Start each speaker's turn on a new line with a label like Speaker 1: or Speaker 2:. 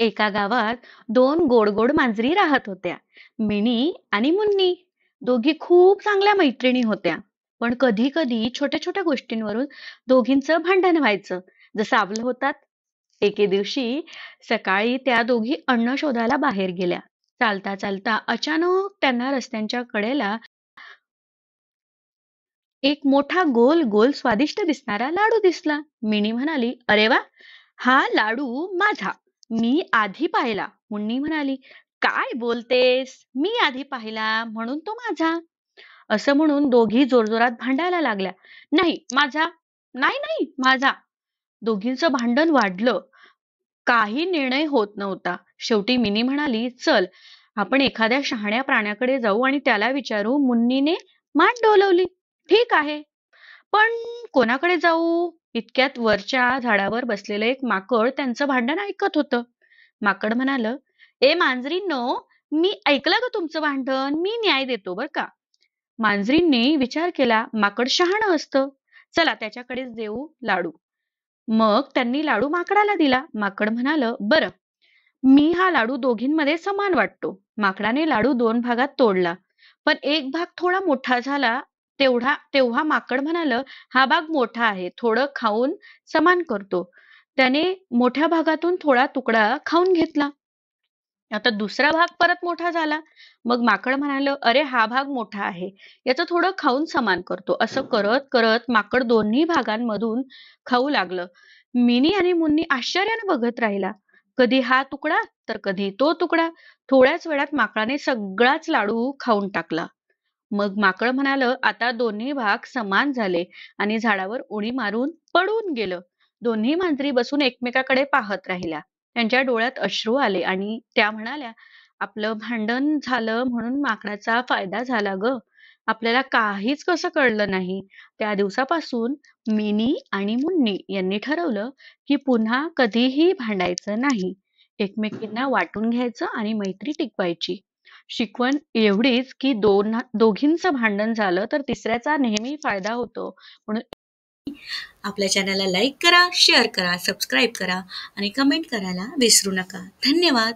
Speaker 1: एका गावात दोन गोड गोड मांजरी राहत होत्या. मिनी आणि मुन्नी. दोघी खूप चांगल्या मैत्रिणी होत्या. पण कधी कधी छोट्या छोट्या गोष्टींवरून दोघींचं भांडण व्हायचं. जसं आपलं होतात. एके दिवशी सकाळी त्या दोघी अन्न शोधायला बाहेर गेल्या. चालता चालता अचानक त्यांना रस्त्यांच्या कडेला एक मोठा गोल गोल स्वादिष्ट दिसणारा लाडू दिसला. मिनी म्हणाली, "अरे वा, हा लाडू माझा. मी आधी पाहिला." मुन्नी म्हणाली, "काय बोलतेस? मी आधी पाहिला म्हणून तो माझा." असं म्हणून दोघी जोरजोरात भांडायला लागल्या. "नाही, माझा. नाही, नाही, माझा." दोघींचं भांडण वाढलं. काही निर्णय होत नव्हता. शेवटी मिनी म्हणाली, "चल, आपण एखाद्या शहाण्या प्राण्याकडे जाऊ आणि त्याला विचारू." मुन्नीने मान डोलवली. "ठीक आहे, पण कोणाकडे जाऊ?" इतक्यात वरच्या झाडावर बसलेलं एक माकड त्यांचं भांडण ऐकत होतं. माकड म्हणालं, "ए मांजरींनो, मी ऐकलं ग तुमचं भांडण. मी न्याय देतो बर का." मांजरींनी विचार केला, माकड शहाणं असतं. चला त्याच्याकडेच देऊ लाडू. मग त्यांनी लाडू माकडाला दिला. माकड म्हणालं, "बरं, मी हा लाडू दोघींमध्ये समान वाटतो." माकडाने लाडू दोन भागात तोडला. पण एक भाग थोडा मोठा झाला. तेव्हा माकड म्हणालं, "हा भाग मोठा आहे. थोडं खाऊन समान करतो." त्याने मोठ्या भागातून थोडा तुकडा खाऊन घेतला. आता दुसरा भाग परत मोठा झाला. मग माकड म्हणालं, "अरे हा भाग मोठा आहे. याचं थोडं खाऊन समान करतो." असं करत करत माकड दोन्ही भागांमधून खाऊ लागलं. मिनी आणि मुन्नी आश्चर्याने बघत राहिला. कधी हा तुकडा तर कधी तो तुकडा. थोड्याच वेळात माकडाने सगळाच लाडू खाऊन टाकला. मग माकड म्हणालं, "आता दोन्ही भाग समान झाले." आणि झाडावर उडी मारून पडून गेलं. दोन्ही मांजरी बसून एकमेकाकडे पाहत राहिल्या. त्यांच्या डोळ्यात अश्रू आले आणि त्या म्हणाल्या, "आपलं भांडण झालं म्हणून माकडाचा फायदा झाला ग. आपल्याला काहीच कसं कळलं नाही." त्या दिवसापासून मिनी आणि मुन्नी यांनी ठरवलं की पुन्हा कधीही भांडायचं नाही. एकमेकींना वाटून घ्यायचं आणि मैत्री टिकवायची. शिकवण एवढीच की दोघींचं भांडण झालं तर तिसऱ्याचा नेहमी फायदा होतो. म्हणून
Speaker 2: आपल्या चॅनलला लाईक करा, शेअर करा, सबस्क्राईब करा आणि कमेंट करायला विसरू नका. धन्यवाद.